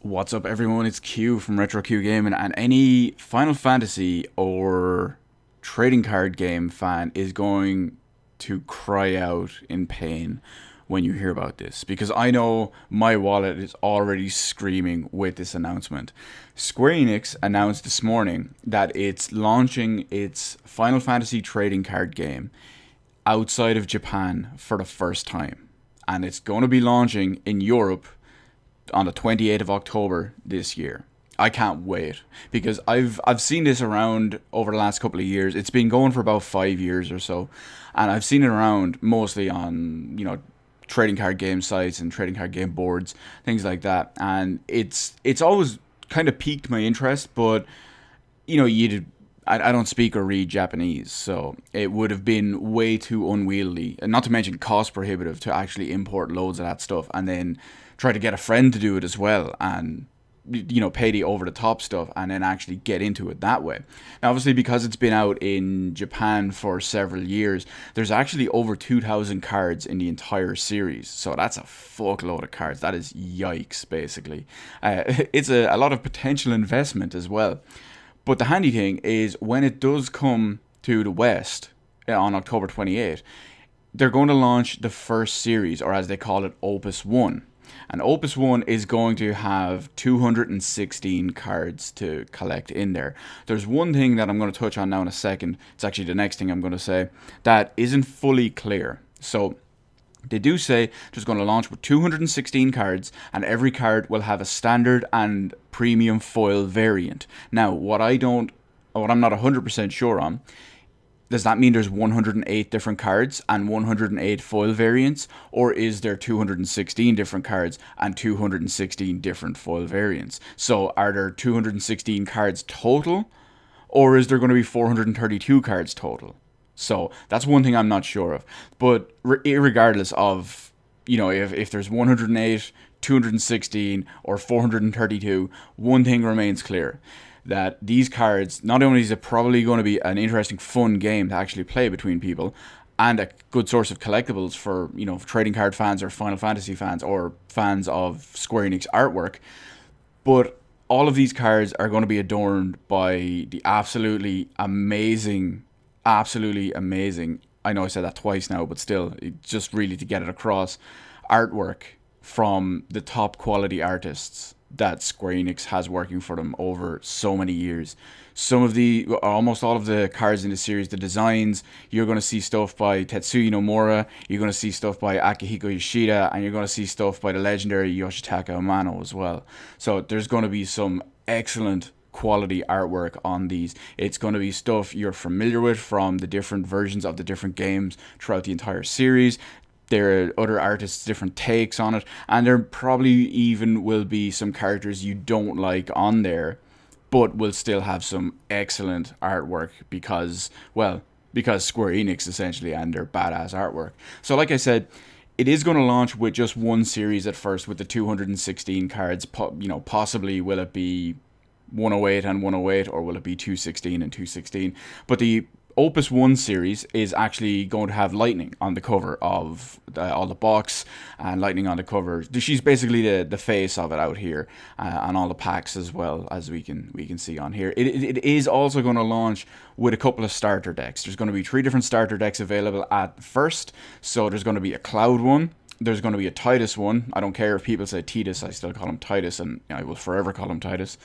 What's up, everyone? It's Q from Retro Q Gaming, and any Final Fantasy or trading card game fan is going to cry out in pain when you hear about this, because I know my wallet is already screaming with this announcement. Square Enix announced this morning that it's launching its Final Fantasy trading card game outside of Japan for the first time, and it's going to be launching in Europe on the 28th of October this year. I can't wait, because I've seen this around over the last couple of years. It's been going for about 5 years or so, and I've seen it around mostly on, trading card game sites and trading card game boards, things like that. And it's always kind of piqued my interest, but I don't speak or read Japanese, so it would have been way too unwieldy, and not to mention cost prohibitive, to actually import loads of that stuff and then try to get a friend to do it as well, and pay the over the top stuff and then actually get into it that way. Now, obviously, because it's been out in Japan for several years, there's actually over 2,000 cards in the entire series, so that's a fuckload of cards. That is yikes, basically. It's a lot of potential investment as well. But the handy thing is, when it does come to the West on October 28th, they're going to launch the first series, or as they call it, Opus 1. And Opus 1 is going to have 216 cards to collect in there. There's one thing that I'm going to touch on now in a second. It's actually the next thing I'm going to say that isn't fully clear. So they do say it's going to launch with 216 cards, and every card will have a standard and premium foil variant. Now, what I'm not 100% sure on, does that mean there's 108 different cards and 108 foil variants, or is there 216 different cards and 216 different foil variants? So are there 216 cards total, or is there going to be 432 cards total? So that's one thing I'm not sure of. But regardless of, if there's 108, 216, or 432, one thing remains clear: that these cards, not only is it probably going to be an interesting, fun game to actually play between people, and a good source of collectibles for, trading card fans or Final Fantasy fans or fans of Square Enix artwork, but all of these cards are going to be adorned by the absolutely amazing, I know I said that twice now, but still, just really to get it across, artwork from the top quality artists that Square Enix has working for them over so many years. Almost all of the cards in the series, the designs, you're going to see stuff by Tetsuya Nomura, you're going to see stuff by Akihiko Yoshida, and you're going to see stuff by the legendary Yoshitaka Amano as well. So there's going to be some excellent quality artwork on these. It's going to be stuff you're familiar with from the different versions of the different games throughout the entire series. There are other artists' different takes on it, and there probably even will be some characters you don't like on there, but will still have some excellent artwork because Square Enix, essentially, and their badass artwork. So like I said, it is going to launch with just one series at first, with the 216 cards. Possibly will it be 108 and 108, or will it be 216 and 216? But the Opus 1 series is actually going to have Lightning on the cover of all the box, and Lightning on the cover. She's basically the face of it out here, on all the packs as well, as we can see on here. It is also going to launch with a couple of starter decks. There's going to be 3 different starter decks available at first. So there's going to be a Cloud one, there's going to be a Titus one. I don't care if people say Titus, I still call him Titus, and I will forever call him Titus.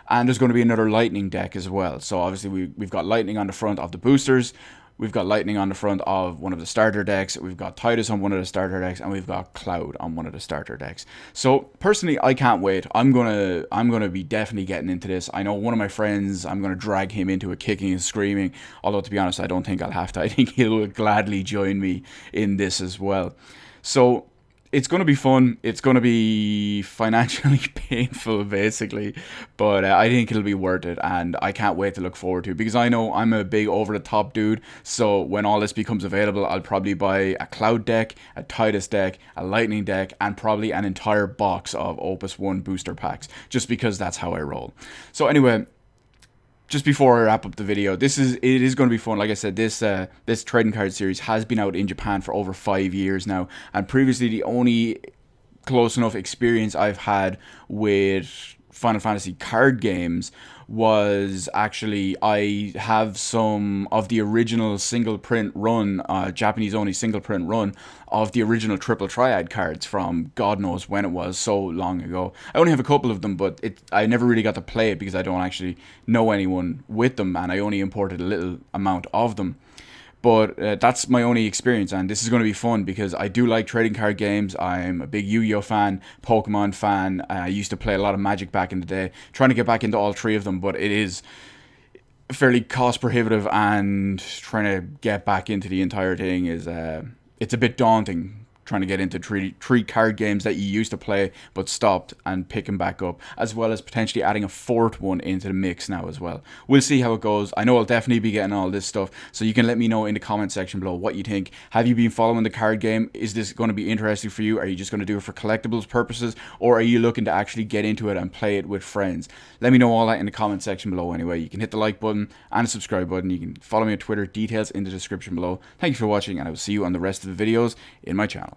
And there's going to be another Lightning deck as well. So obviously we've got Lightning on the front of the boosters, we've got Lightning on the front of one of the starter decks, we've got Titus on one of the starter decks, and we've got Cloud on one of the starter decks. So personally, I can't wait. I'm gonna be definitely getting into this. I know one of my friends, I'm gonna drag him into it kicking and screaming. Although, to be honest, I don't think I'll have to. I think he'll gladly join me in this as well. So it's going to be fun. It's going to be financially painful, basically, but I think it'll be worth it, and I can't wait to look forward to it, because I know I'm a big over-the-top dude. So when all this becomes available, I'll probably buy a Cloud deck, a Titus deck, a Lightning deck, and probably an entire box of Opus 1 booster packs, just because that's how I roll. So anyway, just before I wrap up the video, it is going to be fun. Like I said, this trading card series has been out in Japan for over 5 years now, and previously the only close enough experience I've had with Final Fantasy card games was actually I have some of the original single print run, Japanese only single print run of the original Triple Triad cards from God knows when it was, so long ago. I only have a couple of them, but I never really got to play it because I don't actually know anyone with them, and I only imported a little amount of them. But that's my only experience, and this is going to be fun because I do like trading card games. I'm a big Yu-Gi-Oh fan, Pokemon fan. I used to play a lot of Magic back in the day, trying to get back into all three of them, but it is fairly cost prohibitive, and trying to get back into the entire thing is it's a bit daunting, trying to get into three card games that you used to play but stopped and pick them back up, as well as potentially adding a fourth one into the mix now as well. We'll see how it goes. I know I'll definitely be getting all this stuff, so you can let me know in the comment section below what you think. Have you been following the card game? Is this going to be interesting for you? Are you just going to do it for collectibles purposes, or are you looking to actually get into it and play it with friends? Let me know all that in the comment section below anyway. You can hit the like button and the subscribe button. You can follow me on Twitter, details in the description below. Thank you for watching, and I will see you on the rest of the videos in my channel.